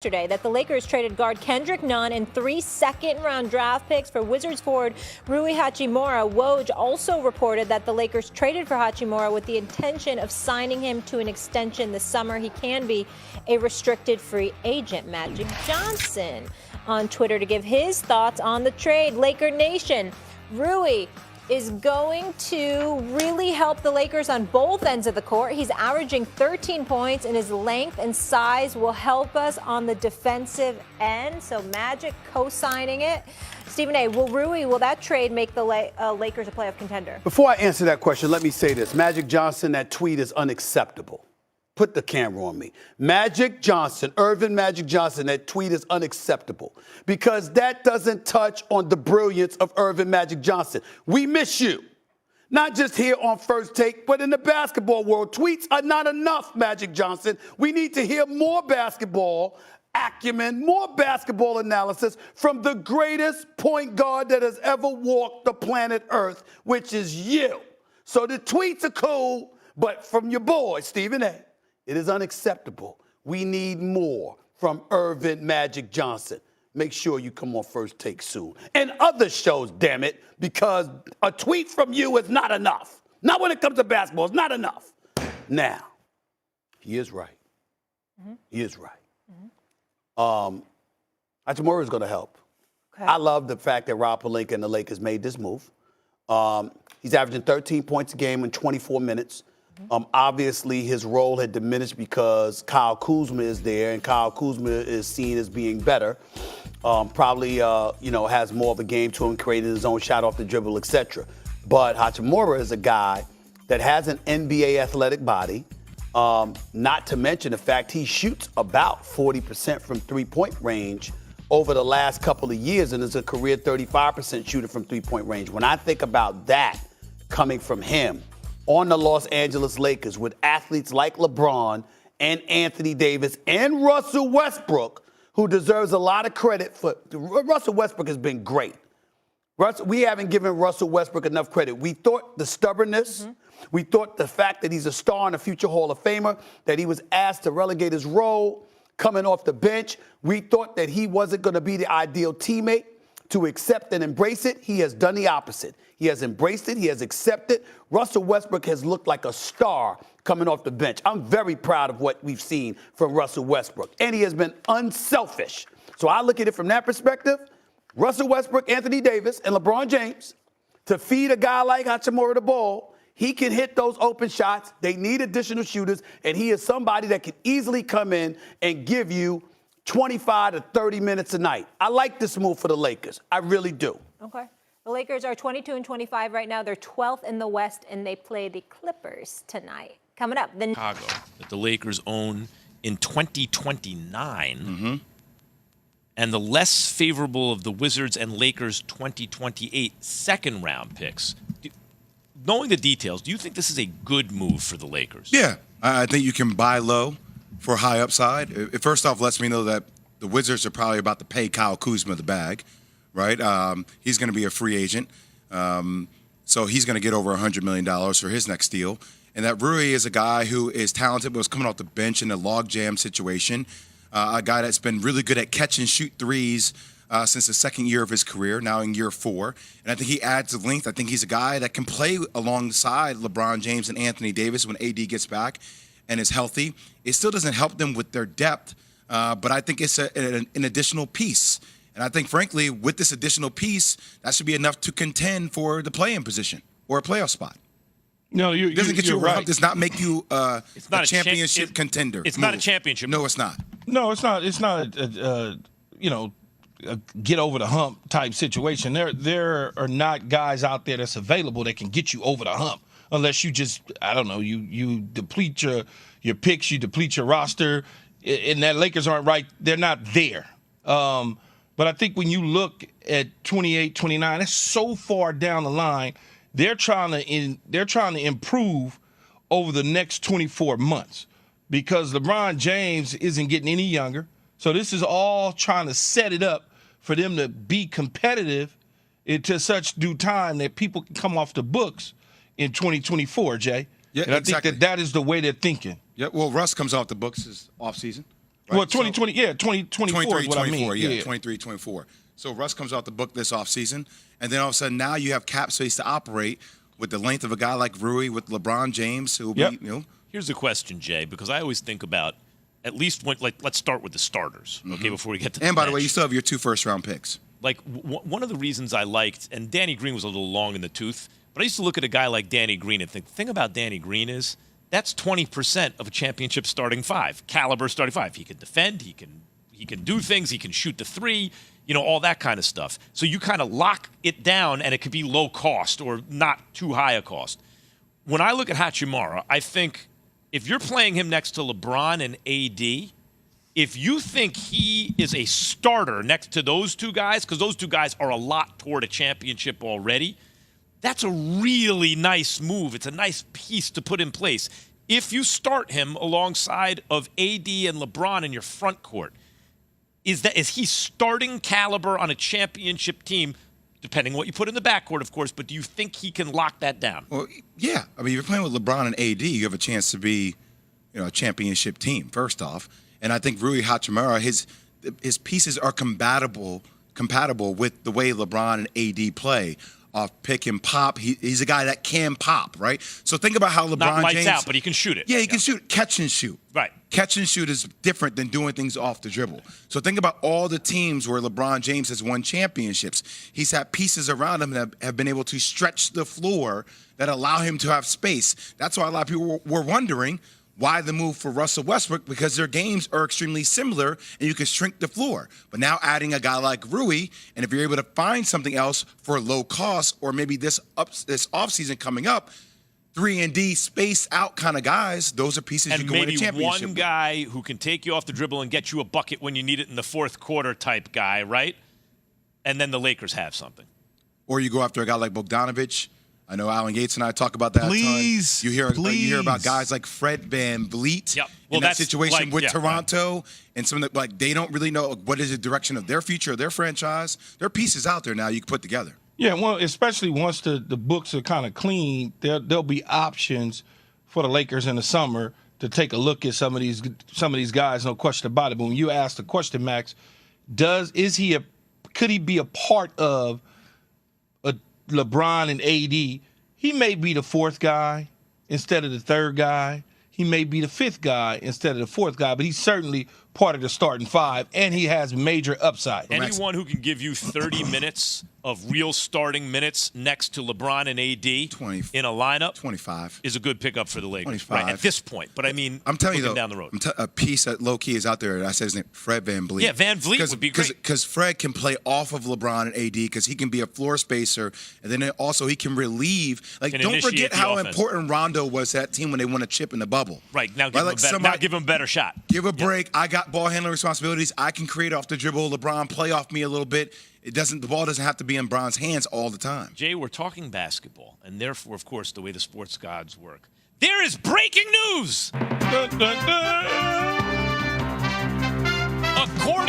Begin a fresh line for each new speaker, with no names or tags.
Yesterday that the Lakers traded guard Kendrick Nunn and 3 second-round draft picks for Wizards forward Rui Hachimura. Woj also reported that the Lakers traded for Hachimura with the intention of signing him to an extension this summer. He can be a restricted free agent. Magic Johnson on Twitter to give his thoughts on the trade. Laker Nation, Rui is going to really help the Lakers on both ends of the court. He's averaging 13 points, and his length and size will help us on the defensive end. So Magic co-signing it. Stephen A., will that trade make the Lakers a playoff contender?
Before I answer that question, let me say this. Magic Johnson, that tweet is unacceptable. Put the camera on me. Magic Johnson, Irvin Magic Johnson, that tweet is unacceptable because that doesn't touch on the brilliance of Irvin Magic Johnson. We miss you. Not just here on First Take, but in the basketball world. Tweets are not enough, Magic Johnson. We need to hear more basketball acumen, more basketball analysis from the greatest point guard that has ever walked the planet Earth, which is you. So the tweets are cool, but from your boy, Stephen A., it is unacceptable. We need more from Irvin Magic Johnson. Make sure you come on First Take soon. And other shows, damn it, because a tweet from you is not enough. Not when it comes to basketball. It's not enough. Now, he is right. Mm-hmm. He is right. Mm-hmm. Hachimura is going to help. Okay. I love the fact that Rob Pelinka and the Lakers made this move. He's averaging 13 points a game in 24 minutes. Obviously, his role had diminished because Kyle Kuzma is there, and Kyle Kuzma is seen as being better. Probably, has more of a game to him, creating his own shot off the dribble, etc. But Hachimura is a guy that has an NBA athletic body, not to mention the fact he shoots about 40% from three-point range over the last couple of years and is a career 35% shooter from three-point range. When I think about that coming from him, on the Los Angeles Lakers with athletes like LeBron and Anthony Davis and Russell Westbrook, who deserves a lot of credit for. Russell Westbrook has been great. We haven't given Russell Westbrook enough credit. We thought the stubbornness, we thought the fact that he's a star and a future Hall of Famer, that he was asked to relegate his role coming off the bench. We thought that he wasn't going to be the ideal teammate to accept and embrace it. He has done the opposite. He has embraced it. He has accepted. Russell Westbrook has looked like a star coming off the bench. I'm very proud of what we've seen from Russell Westbrook. And he has been unselfish. So I look at it from that perspective. Russell Westbrook, Anthony Davis, and LeBron James, to feed a guy like Hachimura the ball, he can hit those open shots. They need additional shooters. And he is somebody that can easily come in and give you 25 to 30 minutes a night. I like this move for the Lakers. I really do.
Okay. The Lakers are 22-25 right now. They're 12th in the West, and they play the Clippers tonight. Coming up,
Chicago that the Lakers own in 2029, and the less favorable of the Wizards and Lakers 2028 second-round picks. Knowing the details, do you think this is a good move for the Lakers?
Yeah, I think you can buy low for high upside. It first off lets me know that the Wizards are probably about to pay Kyle Kuzma the bag. Right? He's going to be a free agent. So he's going to get over $100 million for his next deal. And that Rui is a guy who is talented but was coming off the bench in a logjam situation, a guy that's been really good at catch and shoot threes since the second year of his career, now in year 4. And I think he adds length. I think he's a guy that can play alongside LeBron James and Anthony Davis when AD gets back and is healthy. It still doesn't help them with their depth, but I think it's an additional piece. And I think, frankly, with this additional piece, that should be enough to contend for the play-in position or a playoff spot.
No,
it doesn't get you
right.
It does not make you a championship contender.
It's not a championship.
No, it's not.
No, it's not. It's not a get over the hump type situation. There are not guys out there that's available that can get you over the hump unless you just, I don't know, you deplete your picks, you deplete your roster, and that Lakers aren't right. They're not there. But I think when you look at 28, 29, that's so far down the line. They're trying to improve over the next 24 months because LeBron James isn't getting any younger. So this is all trying to set it up for them to be competitive into such due time that people can come off the books in 2024, Jay.
Yeah,
and I
exactly.
think that is the way they're thinking.
Yeah, well, Russ comes off the books this offseason. Right?
Well, 2020, yeah, 2024
23,
is what
24,
I mean.
yeah, 23, 24. So Russ comes off the book this offseason, and then all of a sudden now you have cap space to operate with the length of a guy like Rui, with LeBron James, who will
Yep.
be, you know.
Here's the question, Jay, because I always think about at least let's start with the starters, okay, before we get to the
And by the way,
bench.
you still have your 2 first-round picks.
Like one of the reasons I liked, and Danny Green was a little long in the tooth, but I used to look at a guy like Danny Green and think, the thing about Danny Green is that's 20% of a championship starting 5, caliber starting 5. He can defend, he can do things, he can shoot the 3, all that kind of stuff. So you kind of lock it down, and it could be low cost or not too high a cost. When I look at Hachimura, I think if you're playing him next to LeBron and AD, if you think he is a starter next to those 2 guys, because those 2 guys are a lot toward a championship already, that's a really nice move. It's a nice piece to put in place. If you start him alongside of AD and LeBron in your front court, is he starting caliber on a championship team, depending on what you put in the backcourt, of course, but do you think he can lock that down?
Well, yeah. I mean, if you're playing with LeBron and AD, you have a chance to be, a championship team, first off. And I think Rui Hachimura, his pieces are compatible with the way LeBron and AD play. Off pick and pop. He's a guy that can pop, right? So think about how LeBron
Not lights
James
out, but he can shoot it.
Yeah, he can shoot. Catch and shoot.
Right.
Catch and shoot is different than doing things off the dribble. So think about all the teams where LeBron James has won championships. He's had pieces around him that have been able to stretch the floor that allow him to have space. That's why a lot of people were wondering why the move for Russell Westbrook, because their games are extremely similar and you can shrink the floor. But now adding a guy like Rui, and if you're able to find something else for low cost, or maybe this offseason coming up, 3-and-D space out kind of guys, those are pieces
and
you can win a
maybe
championship
one
with.
guy who can take you off the dribble and get you a bucket when you need it in the fourth quarter type guy, right? And then the Lakers have something.
Or you go after a guy like Bogdanovich. I know Alan Yates and I talk about that
Please,
a ton. You hear about
please.
guys like Fred VanVleet
Yep. Well,
in that
that's
situation
like-
with
yeah,
Toronto, and some of the, they don't really know what is the direction of their future, their franchise. There are pieces out there now you can put together.
Yeah, well, especially once the books are kind of clean, there'll be options for the Lakers in the summer to take a look at some of these guys, no question about it. But when you ask the question, Max, could he be a part of a LeBron and AD? He may be the 4th guy instead of the 3rd guy. He may be the 5th guy instead of the 4th guy, but he's certainly part of the starting 5, and he has major upside.
Anyone who can give you 30 minutes of real starting minutes next to LeBron and AD
20,
in a lineup
25
is a good pickup for the Lakers
25.
right at this point. But I mean,
I'm telling you
looking
though,
down the road.
a piece that low key is out there. I said his name, Fred VanVleet.
Yeah, VanVleet would be great.
Because Fred can play off of LeBron and AD because he can be a floor spacer, and then also he can relieve. Like,
Can
don't
initiate
forget
the
how
offense.
important Rondo was to that team when they won a chip in the bubble.
Right, now
Like
give him a better shot.
Give a break. I got ball handling responsibilities. I can create off the dribble. LeBron play off me a little bit. The ball doesn't have to be in Bron's hands all the time.
Jay, we're talking basketball, and therefore, of course, the way the sports gods work. There is breaking news!
Dun, dun, dun.
According